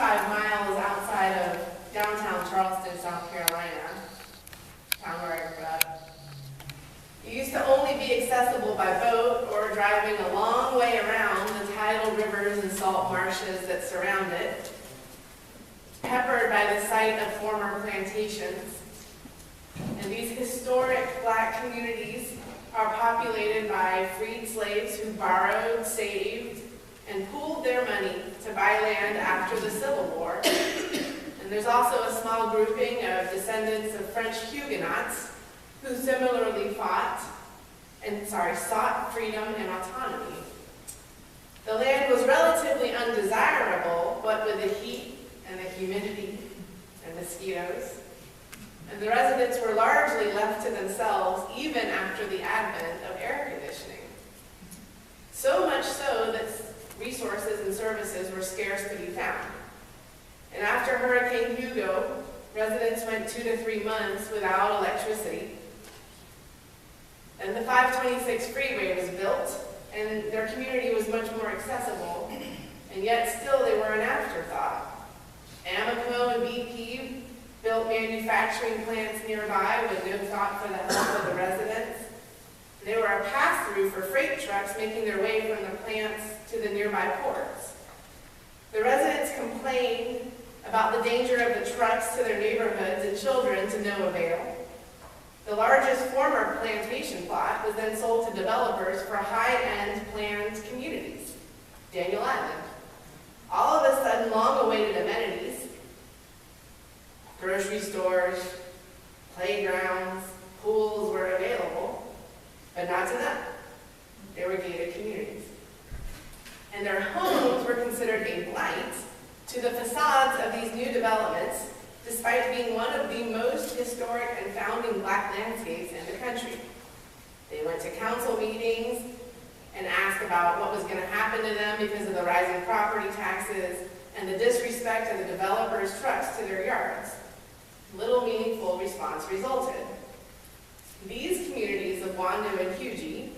25 miles outside of downtown Charleston, South Carolina, town where I grew up. It used to only be accessible by boat or driving a long way around the tidal rivers and salt marshes that surround it, peppered by the site of former plantations. And these historic black communities are populated by freed slaves who borrowed, saved, and pooled their money to buy land after the Civil War. And there's also a small grouping of descendants of French Huguenots who similarly sought freedom and autonomy. The land was relatively undesirable, what with the heat and the humidity and mosquitoes. And the residents were largely left to themselves even after the advent of air conditioning. So much so that resources and services were scarce to be found. And after Hurricane Hugo, residents went 2 to 3 months without electricity. And the 526 freeway was built, and their community was much more accessible, and yet still they were an afterthought. Amoco and BP built manufacturing plants nearby with no thought for the health of the residents. They were a pass-through for freight trucks making their way from the plants to the nearby ports. The residents complained about the danger of the trucks to their neighborhoods and children to no avail. The largest former plantation plot was then sold to developers for high-end planned communities, Daniel Island. All of a sudden, long-awaited amenities, grocery stores, playgrounds, pools were available, but not to them. They were gated communities. And their homes were considered a blight to the facades of these new developments, despite being one of the most historic and founding black landscapes in the country. They went to council meetings and asked about what was going to happen to them because of the rising property taxes and the disrespect of the developers' trucks to their yards. Little meaningful response resulted. These communities of Wando and Hugie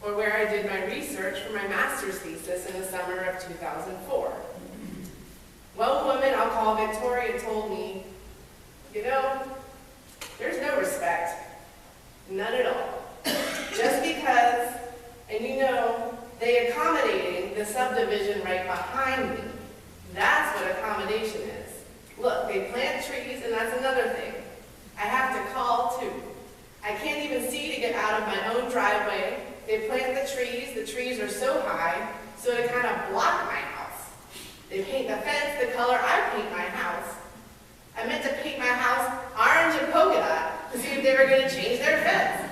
were where I did my research for my master's thesis in the summer of 2004. One woman I'll call Victoria told me, you know, there's no respect, none at all. Just because, and you know, they accommodating the subdivision right behind me. That's what accommodation is. Look, they plant trees, and that's another thing. I have to call too. I can't even see to get out of my own driveway. They plant the trees are so high, so to kind of block my house. They paint the fence the color I paint my house. I meant to paint my house orange and polka dot to see if they were going to change their fence.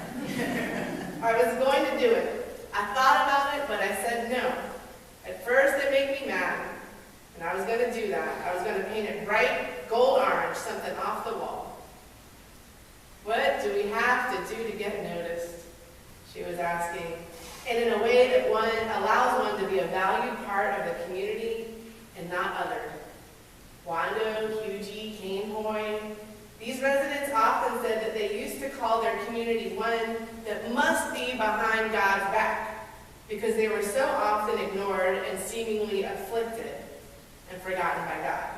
I was going to do it. I thought about it, but I said no. At first it made me mad, and I was going to do that. I was going to paint it bright gold orange, something off the wall. What do we have to do to get noticed? She was asking, and in a way that allows one to be a valued part of the community and not othered. Wando, Hugie, Canehoy, these residents often said that they used to call their community one that must be behind God's back because they were so often ignored and seemingly afflicted and forgotten by God.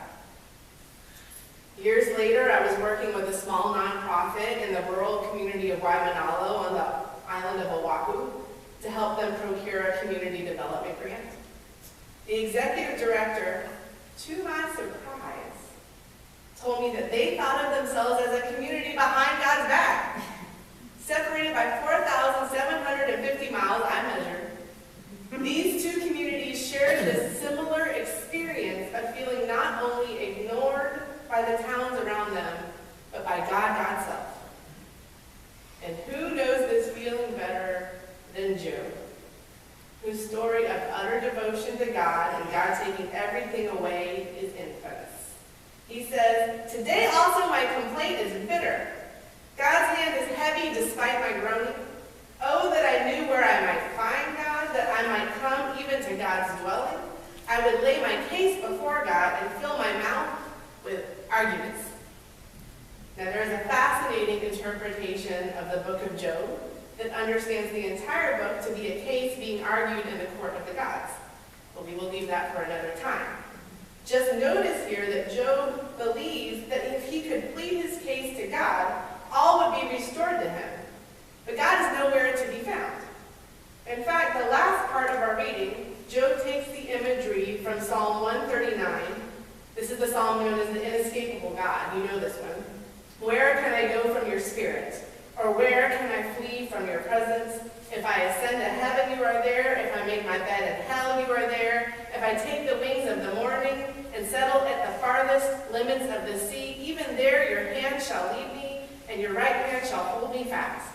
Years later, I was working with a small nonprofit in the rural community of Waimanalo on the island of Oahu to help them procure a community development grant. The executive director, to my surprise, told me that they thought of themselves as a community behind God's back, separated by 4,750 miles, I measured. These two communities shared this similar experience of feeling not only ignored by the towns around them, but by God Himself. And who knows this feeling better than Job, whose story of utter devotion to God and God taking everything away is infamous. He says, "Today also my complaint is bitter. God's hand is heavy despite my groaning. Oh, that I knew where I might find God, that I might come even to God's dwelling. I would lay my case before God and fill my mouth with arguments." Now there is a fascinating interpretation of the book of Job that understands the entire book to be a case being argued in the court of the gods. But we will leave that for another time. Just notice here that Job believes that if he could plead his case to God, all would be restored to him. But God is nowhere to be found. In fact, the last part of our reading, Job takes the imagery from Psalm 139. This is the psalm known as the inescapable God. You know this one. Where can I go from your spirit? Or where can I flee from your presence? If I ascend to heaven, you are there. If I make my bed in hell, you are there. If I take the wings of the morning and settle at the farthest limits of the sea, even there your hand shall lead me, and your right hand shall hold me fast.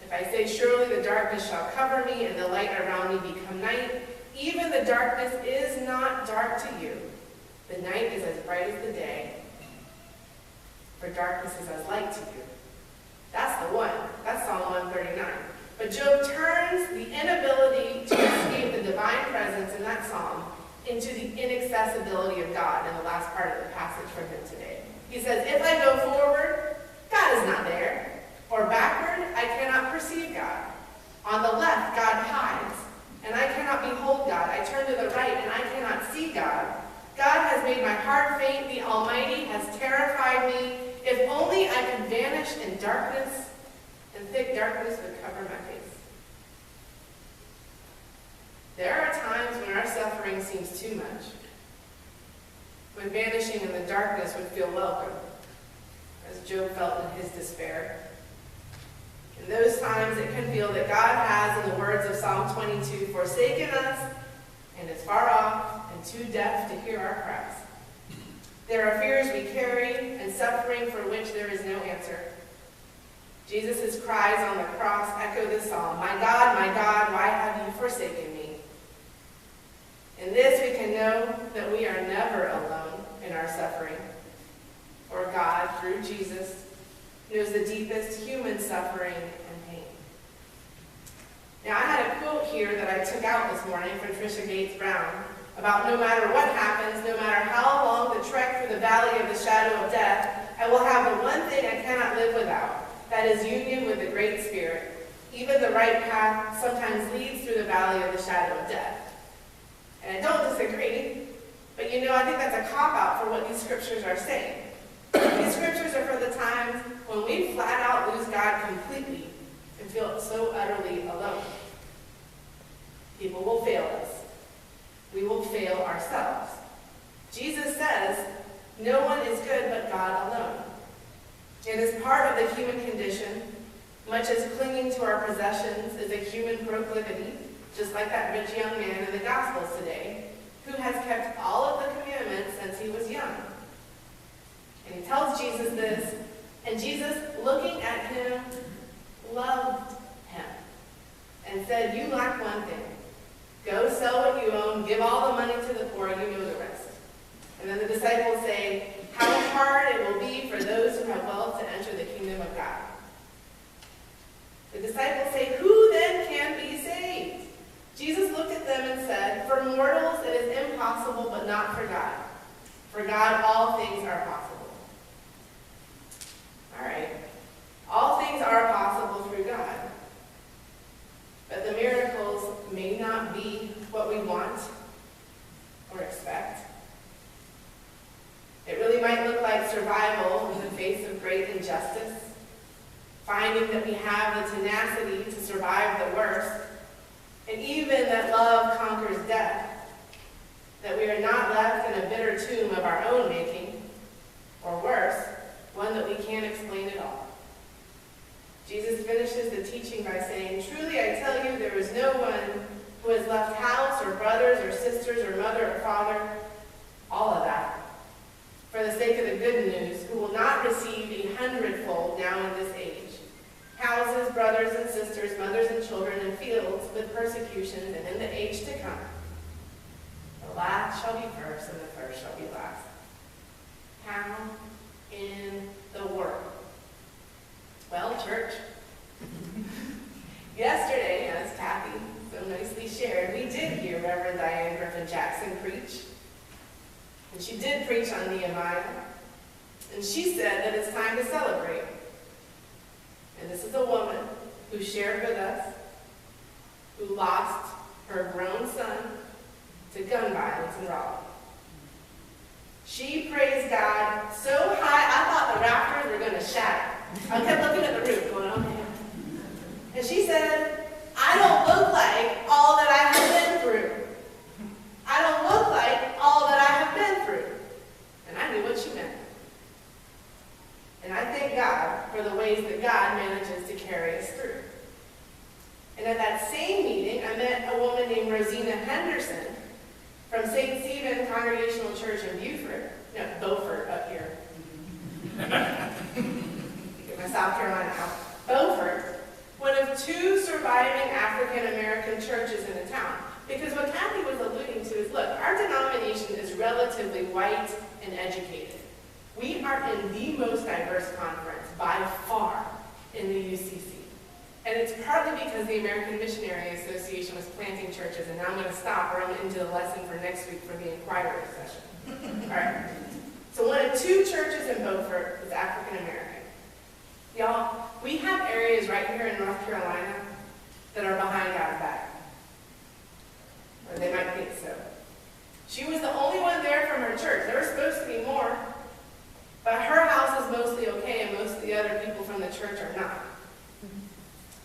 If I say, surely the darkness shall cover me, and the light around me become night, even the darkness is not dark to you. The night is as bright as the day, for darkness is as light to you. That's the one. That's Psalm 139. But Job turns the inability to escape the divine presence in that psalm into the inaccessibility of God in the last part of the passage from him today. He says, if I go forward, God is not there. Or backward, I cannot perceive God. On the left, God hides, and I cannot behold God. I turn to the right, and I cannot see God. God has made my heart faint. The Almighty has terrified me. If only I could vanish in darkness, and thick darkness would cover my face. There are times when our suffering seems too much, when vanishing in the darkness would feel welcome, as Job felt in his despair. In those times, it can feel that God has, in the words of Psalm 22, forsaken us and is far off and too deaf to hear our cries. There are fears we carry and suffering for which there is no answer. Jesus' cries on the cross echo this psalm, my God, why have you forsaken me? In this we can know that we are never alone in our suffering, for God, through Jesus, knows the deepest human suffering and pain. Now, I had a quote here that I took out this morning from Trisha Gates Brown about no matter what happens, no matter how long the trek through the valley of the shadow of death, I will have the one thing I cannot live without, that is union with the Great Spirit. Even the right path sometimes leads through the valley of the shadow of death. And I don't disagree, but I think that's a cop-out for what these scriptures are saying. These scriptures are for the times when we flat out lose God completely and feel so utterly alone. People will fail us. We will fail ourselves. Jesus says, no one is good but God alone. It is part of the human condition, much as clinging to our possessions is a human proclivity, just like that rich young man in the Gospels today, who has kept all of the commandments since he was young. And he tells Jesus this, and Jesus, looking at him, loved him and said, you lack one thing. Go sell what you own, give all the money to the poor, you know the rest. And then the disciples say, how hard it will be for those who have wealth to enter the kingdom of God. The disciples say, who then can be saved? Jesus looked at them and said, for mortals it is impossible, but not for God. For God all things are possible. All right. All things are possible through God. But the miracles may not be what we want or expect. It really might look like survival in the face of great injustice, finding that we have the tenacity to survive the worst, and even that love conquers death, that we are not left in a bitter tomb of our own making, or worse, one that we can't explain at all. Jesus finishes the teaching by saying, truly I tell you, there is no one who has left house or brothers or sisters or mother or father, all of that, for the sake of the good news, who will not receive 100-fold now in this age. Houses, brothers and sisters, mothers and children, and fields with persecutions, and in the age to come. The last shall be first, and the first shall be last. How in the world? Well, church, yesterday, as Kathy so nicely shared, we did hear Reverend Diane Griffin Jackson preach. And she did preach on Nehemiah. And she said that it's time to celebrate. And this is a woman who shared with us, who lost her grown son to gun violence in Raleigh. She praised God so high, I thought the rafters were going to shatter. I kept looking at the roof going, oh man. And she said, I don't look like all that I have been through. I don't look like all that I have been through. And I knew what she meant. And I thank God for the ways that God manages to carry us through. And at that same meeting, I met a woman named Rosina Henderson from St. Stephen Congregational Church in Beaufort up here. Get my South Carolina out. Beaufort, one of two surviving African American churches in the town. Because what Kathy was alluding to is, look, our denomination is relatively white and educated. We are in the most diverse conference by far in the UCC. And it's partly because the American Missionary Association was planting churches, and now I'm going to stop or I'm into the lesson for next week for the inquiry session. All right. So one of two churches in Beaufort is African American. Y'all, we have areas right here in North Carolina that are behind God's back. Or they might think so. She was the only one there from her church. There were supposed to be more. But her house is mostly okay, and most of the other people from the church are not.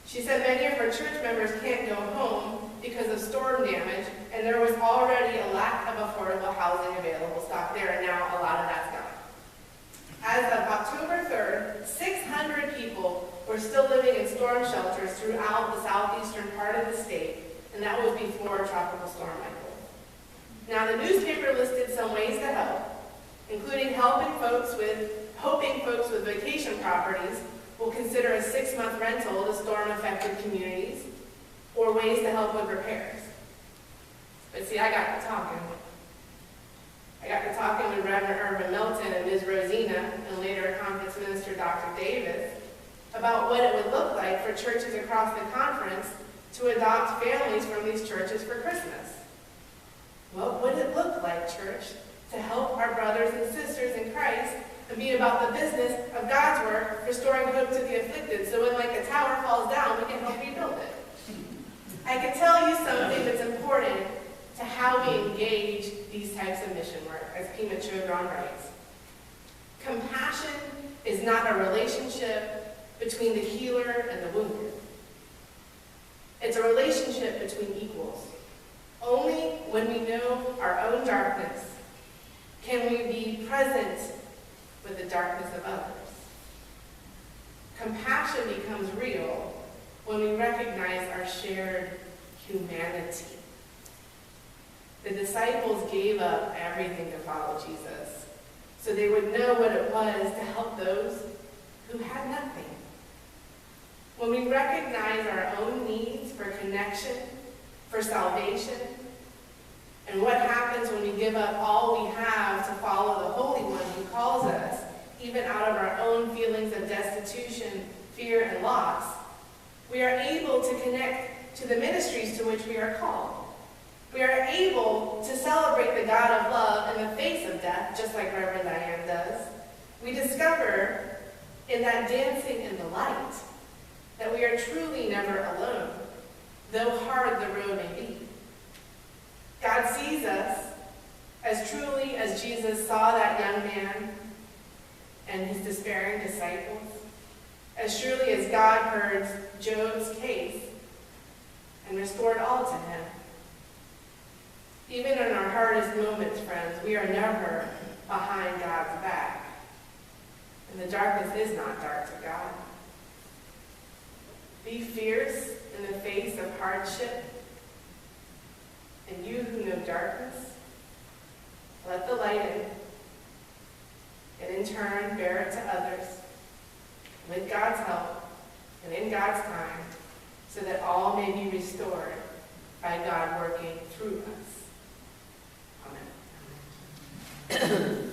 She said many of her church members can't go home because of storm damage, and there was already a lack of affordable housing available stock there, and now a lot of that's gone. As of October 3rd, 600 people were still living in storm shelters throughout the southeastern part of the state, and that was before Tropical Storm Michael. Now, the newspaper listed some ways to help, including hoping folks with vacation properties will consider a 6-month rental to storm-affected communities, or ways to help with repairs. But see, I got to talking with Reverend Irvin Milton and Ms. Rosina, and later Conference Minister Dr. Davis, about what it would look like for churches across the conference to adopt families from these churches for Christmas. What would it look like, church, to help our brothers and sisters in Christ and be about the business of God's work, restoring hope to the afflicted, so when like a tower falls down, we can help rebuild it? I can tell you something that's important to how we engage these types of mission work, as Pima Chodron writes. Compassion is not a relationship between the healer and the wounded. It's a relationship between equals. Only when we know our own darkness can we be present with the darkness of others. Compassion becomes real when we recognize our shared humanity. The disciples gave up everything to follow Jesus, so they would know what it was to help those who had nothing. When we recognize our own needs for connection, for salvation, and what happens when we give up all we have to follow the Holy One who calls us, even out of our own feelings of destitution, fear, and loss, we are able to connect to the ministries to which we are called. We are able to celebrate the God of love in the face of death, just like Reverend Diane does. We discover in that dancing in the light that we are truly never alone, though hard the road may be. God sees us as truly as Jesus saw that young man and his despairing disciples, as surely as God heard Job's case and restored all to him. Even in our hardest moments, friends, we are never behind God's back. And the darkness is not dark to God. Be fierce in the face of hardship. And you who know darkness, let the light in. And in turn, bear it to others with God's help and in God's time, so that all may be restored by God working through us. Amen.